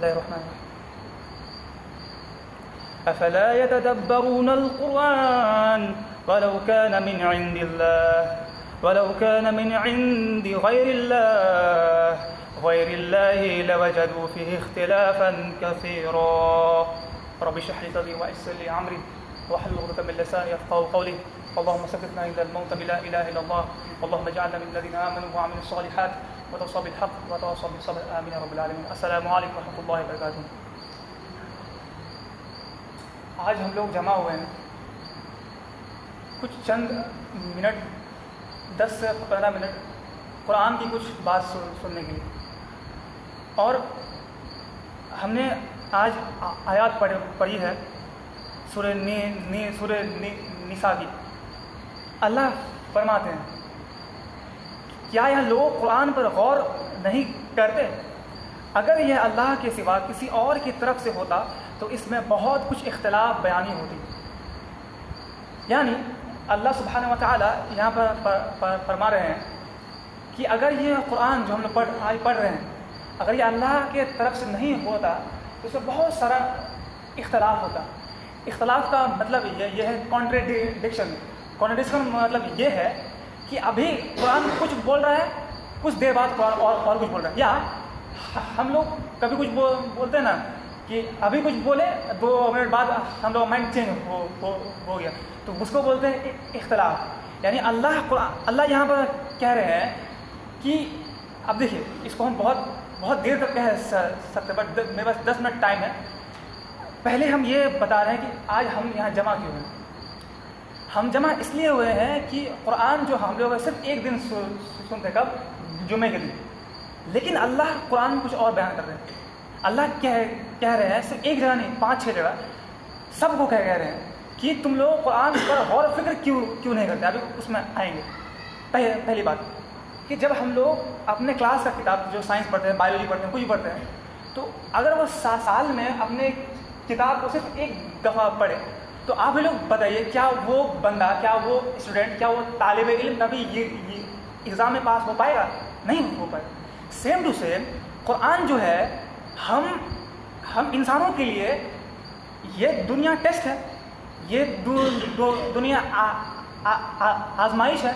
اللہ الرحمن الرحیم افلا يتدبرون القرآن ولو كان من عند غير الله لوجدوا فيه اختلافا كثيرا رب اشرح لي صدري ويسر لي امري واحلل عقدة من لساني يفقهوا قولي اللهم ثبتنا عند الموت بلا اله الا الله اللهم اجعلنا من الذين امنوا وعملوا الصالحات وتواصوا بالحق وتواصوا بالصبر آمين رب العالمين. السلام علیکم ورحمۃ اللہ وبرکاتہ. آج ہم لوگ جمع ہوئے ہیں کچھ چند منٹ 10 سے 15 منٹ قرآن کی کچھ بات سننے کے لیے, اور ہم نے آج آیات پڑھی ہے سورہ نساء کی. اللہ فرماتے ہیں کیا یہ لوگ قرآن پر غور نہیں کرتے؟ اگر یہ اللہ کے سوا کسی اور کی طرف سے ہوتا تو اس میں بہت کچھ اختلاف بیانی ہوتی. یعنی اللہ سبحانہ و تعالی یہاں پر فرما رہے ہیں کہ اگر یہ قرآن جو ہم لوگ پڑھ رہے ہیں اگر یہ اللہ کے طرف سے نہیں ہوتا تو اس میں بہت سارا اختلاف ہوتا. اختلاف کا مطلب یہ ہے کانٹریڈکشن مطلب یہ ہے کہ ابھی قرآن کچھ بول رہا ہے, کچھ دیر بعد قرآن اور کچھ بول رہا ہے. یا ہم لوگ کبھی کچھ بولتے ہیں نا کہ ابھی کچھ بولے 2 منٹ بعد ہم لوگ مائنڈ چینج ہو گیا, تو اس کو بولتے ہیں اختلاف. یعنی اللہ یہاں پر کہہ رہے ہیں کہ اب دیکھیے اس کو ہم بہت دیر تک کہہ سکتے, بٹ میرے پاس 10 منٹ ٹائم ہے. پہلے ہم یہ بتا رہے ہیں کہ آج ہم یہاں جمع کیوں ہیں. ہم جمع اس لیے ہوئے ہیں کہ قرآن جو ہم لوگ صرف ایک دن سنتے, کب؟ جمعے کے دن. لیکن اللہ قرآن میں کچھ اور بیان کر رہے ہیں. اللہ کہہ رہے ہیں صرف ایک جگہ نہیں, 5-6 جگہ سب کو کہہ رہے ہیں کہ تم لوگ قرآن پر غور و فکر کیوں نہیں کرتے. ابھی اس میں آئیں گے. پہلی بات کہ جب ہم لوگ اپنے کلاس کا کتاب جو سائنس پڑھتے ہیں, بایولوجی پڑھتے ہیں, کچھ پڑھتے ہیں, تو اگر وہ سال میں اپنے کتاب کو صرف ایک دفعہ پڑھے تو آپ لوگ بتائیے کیا وہ بندہ, کیا وہ اسٹوڈنٹ, کیا وہ طالب علم کبھی یہ ایگزام میں پاس ہو پائے گا؟ نہیں ہو پائے. سیم ٹو سیم قرآن جو ہے ہم انسانوں کے لیے یہ دنیا ٹیسٹ ہے, یہ دنیا آزمائش ہے,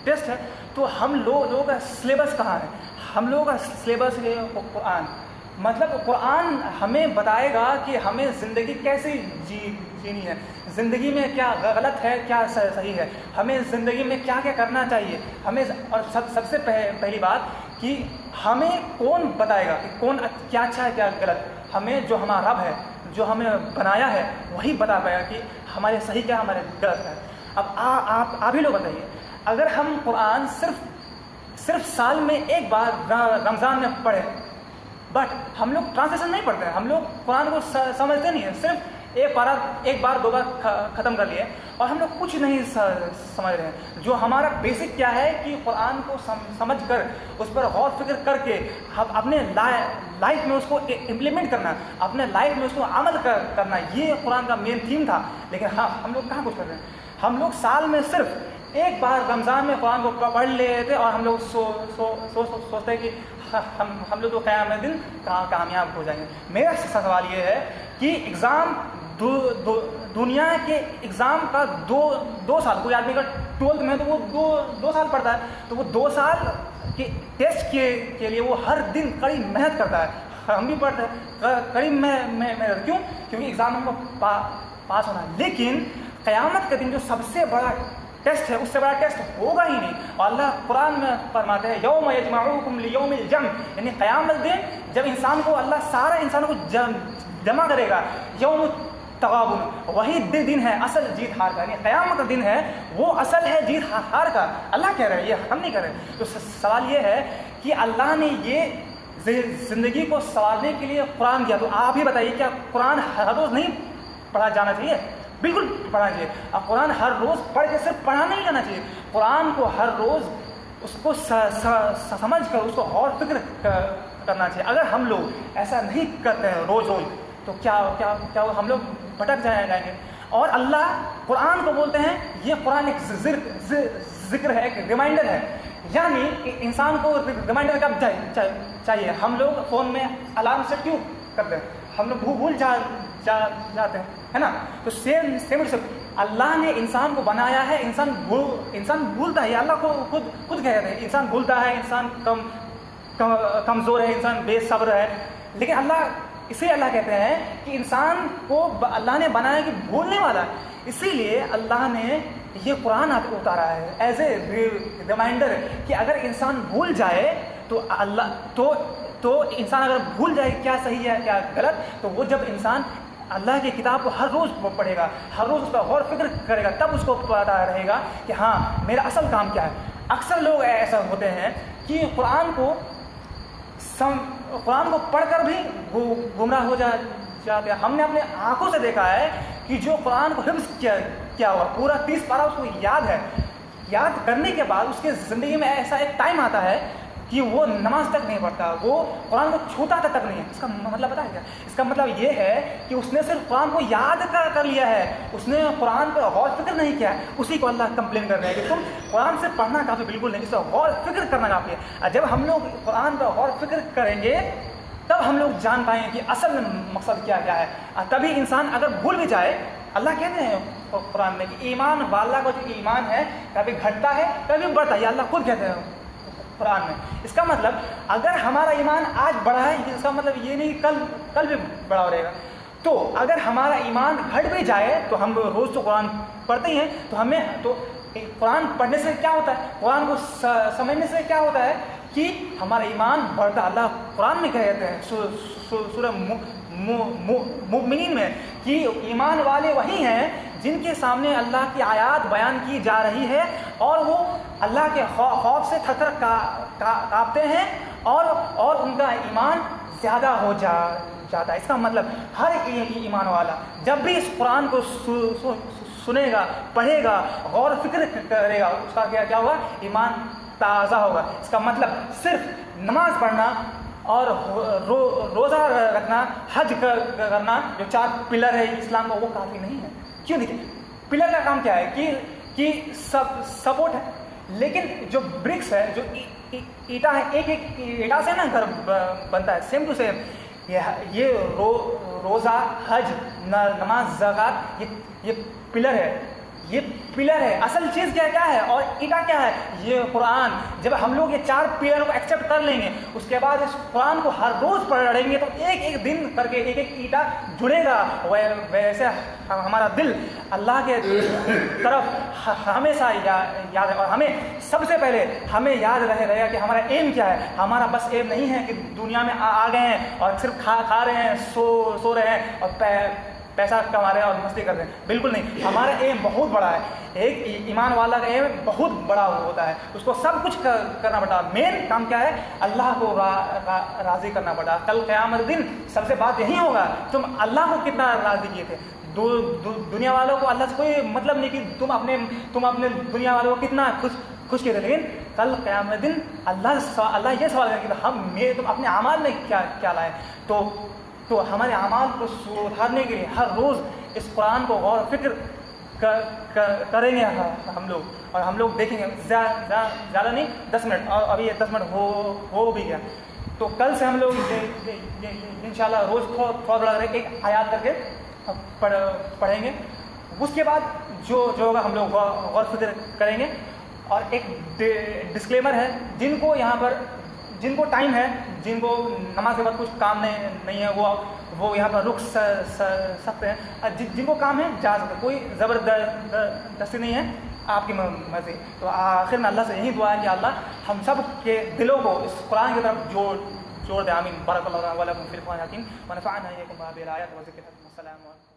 ٹیسٹ ہے. تو ہم لوگوں کا سلیبس کہاں ہے؟ ہم لوگوں کا سلیبس ہے قرآن. مطلب قرآن ہمیں بتائے گا کہ ہمیں زندگی کیسے جینی ہے, زندگی میں کیا غلط ہے, کیا صحیح ہے, ہمیں زندگی میں کیا کیا کرنا چاہیے ہمیں. اور سب سے پہلی بات کہ ہمیں کون بتائے گا کہ کون کیا اچھا ہے کیا غلط. ہمیں جو ہمارا رب ہے, جو ہمیں بنایا ہے, وہی بتا پائے گا کہ ہمارے صحیح کیا ہمارے غلط ہے. اب آپ ہی لوگ بتائیے, اگر ہم قرآن صرف سال میں ایک بار رمضان میں پڑھیں, بٹ ہم لوگ ٹرانسلیشن نہیں پڑھتے ہیں, ہم لوگ قرآن کو سمجھتے نہیں ہیں, صرف ایک بار 2 بار ختم کر لیے اور ہم لوگ کچھ نہیں سمجھ رہے ہیں. جو ہمارا بیسک کیا ہے کہ قرآن کو سمجھ کر اس پر غور فکر کر کے اپنے لائف میں اس کو امپلیمنٹ کرنا, اپنے لائف میں اس کو عمل کرنا, یہ قرآن کا مین تھیم تھا. لیکن ہم لوگ کہاں کچھ کر رہے ہیں. ہم لوگ سال میں صرف ایک بار رمضان میں قرآن کو پڑھ لیتے اور ہم لوگ سوچتے ہیں کہ ہم لوگ تو قیامت دن کامیاب ہو جائیں گے. میرا سوال یہ ہے کہ ایگزام دنیا کے ایگزام کا 2 سال, کوئی آدمی کا 12th میں تو وہ 2 سال پڑھتا ہے, تو وہ 2 سال کے ٹیسٹ کے لیے وہ ہر دن کڑی محنت کرتا ہے. ہم بھی پڑھتے ہیں کڑی محنت. کیوں؟ کیونکہ ایگزام ہم کو پاس ہونا ہے. لیکن قیامت کے دن جو سب سے بڑا ٹیسٹ ہے, اس سے بڑا ٹیسٹ ہوگا ہی نہیں. اور اللہ قرآن میں فرماتے ہیں یوم یجمعکم لیوم الجمع, یعنی قیامت دن جب انسان کو اللہ سارے انسانوں کو جمع کرے گا, یوم تغابن, وہی دن ہے اصل جیت ہار کا. یعنی قیامت کا دن ہے وہ اصل ہے جیت ہار کا. اللہ کہہ رہے ہیں, یہ ہم نہیں کہہ رہے. تو سوال یہ ہے کہ اللہ نے یہ زندگی کو سنوارنے کے لیے قرآن دیا, تو آپ ہی بتائیے کیا قرآن ہر روز نہیں پڑھا جانا چاہیے؟ بالکل پڑھنا چاہیے. اب قرآن ہر روز پڑھ کے صرف پڑھا نہیں جانا چاہیے. قرآن کو ہر روز اس کو سمجھ کر اس کو غور فکر کرنا چاہیے. اگر ہم لوگ ایسا نہیں کرتے ہیں روز تو کیا ہم لوگ بھٹک جائیں گے. اور اللہ قرآن کو بولتے ہیں یہ قرآن ایک ذکر ہے, ایک ریمائنڈر ہے. یعنی انسان کو ریمائنڈر کب چاہیے؟ ہم لوگ فون میں الارم سیٹ کیوں کرتے ہیں, ہم لوگ بھول جاتے ہیں, ہے نا. تو سیم اللہ نے انسان کو بنایا ہے, انسان بھولتا ہے. اللہ کو خود کہتے ہیں انسان بھولتا ہے, انسان کمزور ہے, انسان بے صبر ہے. لیکن اللہ کہتے ہیں کہ انسان کو اللہ نے بنایا کہ بھولنے والا ہے. اسی لیے اللہ نے یہ قرآن اتارا ہے ایز اے ریمائنڈر کہ اگر انسان بھول جائے تو انسان اگر بھول جائے کیا صحیح ہے کیا غلط, تو وہ جب انسان اللہ کی کتاب کو ہر روز پڑھے گا, ہر روز اس کا غور فکر کرے گا, تب اس کو پتا رہے گا کہ ہاں میرا اصل کام کیا ہے. اکثر لوگ ایسا ہوتے ہیں کہ قرآن کو پڑھ کر بھی گمراہ ہو جاتے ہیں. ہم نے اپنے آنکھوں سے دیکھا ہے کہ جو قرآن کو حفظ کیا ہوا پورا 30 پارہ اس کو یاد ہے, یاد کرنے کے بعد اس کے زندگی میں ایسا ایک ٹائم آتا ہے کہ وہ نماز تک نہیں پڑھتا, وہ قرآن کو چھوتا تک نہیں ہے. اس کا مطلب بتا ہے کیا؟ اس کا مطلب یہ ہے کہ اس نے صرف قرآن کو یاد کر لیا ہے, اس نے قرآن پر غور فکر نہیں کیا ہے. اسی کو اللہ کمپلین کر رہے ہیں کہ تم قرآن سے پڑھنا کافی بالکل نہیں, اس پر غور فکر کرنا کافی ہے. جب ہم لوگ قرآن پر غور فکر کریں گے تب ہم لوگ جان پائیں گے کہ اصل مقصد کیا ہے. تبھی انسان اگر بھول بھی جائے, اللہ کہتے ہیں قرآن میں کہ ایمان والا کا جو ایمان ہے کبھی گھٹتا ہے کبھی بڑھتا ہے. یہ اللہ خود کہتے ہیں قرآن میں. اس کا مطلب اگر ہمارا ایمان آج بڑھا ہے, اس کا مطلب یہ نہیں کہ کل بھی بڑا رہے گا. تو اگر ہمارا ایمان گھٹ بھی جائے تو ہم روز تو قرآن پڑھتے ہی ہیں, تو ہمیں تو قرآن پڑھنے سے کیا ہوتا ہے, قرآن کو سمجھنے سے کیا ہوتا ہے کہ ہمارا ایمان بڑھتا. اللہ قرآن میں کہتے ہیں سورہ مومنین میں کہ ایمان والے وہی ہیں جن کے سامنے اللہ کی آیات بیان کی جا رہی ہے اور وہ اللہ کے خوف سے تھر کانپتے ہیں اور ان کا ایمان زیادہ ہو جاتا ہے. اس کا مطلب ہر ایمان والا جب بھی اس قرآن کو سنے گا, پڑھے گا, غور فکر کرے گا, اس کا کیا ہوگا, ایمان تازہ ہوگا. اس کا مطلب صرف نماز پڑھنا اور روزہ رکھنا, حج کرنا, جو 4 پلر ہے اسلام کا, وہ کافی نہیں ہے. کیوں نہیں؟ پلر کا کام کیا ہے کہ سپورٹ ہے, لیکن جو برکس ہے, جو اینٹا ہے, ایک اینٹا سے نا گھر بنتا ہے, سیم ٹو سیم یہ روزہ, حج, نماز, زکات, یہ پلر ہے. یہ پلر ہے. اصل چیز کیا ہے اور اینٹا کیا ہے؟ یہ قرآن. جب ہم لوگ یہ 4 پلر کو ایکسیپٹ کر لیں گے, اس کے بعد اس قرآن کو ہر روز پڑھیں گے, تو ایک دن کر کے ایک اینٹا جڑے گا. ویسے ہمارا دل اللہ کے طرف ہمیشہ یاد ہے, اور ہمیں سب سے پہلے ہمیں یاد رہے گا کہ ہمارا ایم کیا ہے. ہمارا بس ایم نہیں ہے کہ دنیا میں آ گئے ہیں اور صرف کھا رہے ہیں, سو رہے ہیں اور پیسہ کما رہے ہیں اور مستی کر رہے ہیں. بالکل نہیں. ہمارا ایم بہت بڑا ہے. ایک ایمان والا کا ایم بہت بڑا ہوتا ہے, اس کو سب کچھ کرنا پڑتا ہے. مین کام کیا ہے؟ اللہ کو راضی کرنا پڑتا ہے. کل قیامت دن سب سے بات یہی ہوگا, تم اللہ کو کتنا راضی کیے تھے. دنیا والوں کو اللہ سے کوئی مطلب نہیں کہ تم اپنے دنیا والوں کو کتنا خوش کیے تھے, لیکن کل قیامت دن اللہ یہ سوال کرے کہ تم اپنے اعمال میں کیا لائے. تو ہمارے اعمال کو سدھارنے کے لیے ہر روز اس قرآن کو غور فکر کریں گے ہم لوگ, اور ہم لوگ دیکھیں گے. زیادہ نہیں, 10 منٹ, اور ابھی 10 منٹ ہو بھی گیا. تو کل سے ہم لوگ انشاءاللہ روز تھوڑا تھوڑا ایک آیات کر کے پڑھیں گے. اس کے بعد جو ہوگا ہم لوگ غور فکر کریں گے. اور ایک ڈسکلیمر ہے, جن کو ٹائم ہے, جن کو نماز کے بعد کچھ کام نہیں ہے, وہ یہاں پر رک سکتے ہیں. جن کو کام ہے جا سکتے, کوئی زبردستی نہیں ہے, آپ کی مرضی. تو آخر میں اللہ سے یہی دعا ہے کہ اللہ ہم سب کے دلوں کو اس قرآن کی طرف جوڑ دے. آمین. بارک اللہ ولکم فی القرآن الحکیم ونفعنا ایاکم بہذه الآیات وذکر الحکیم. السلام علیکم.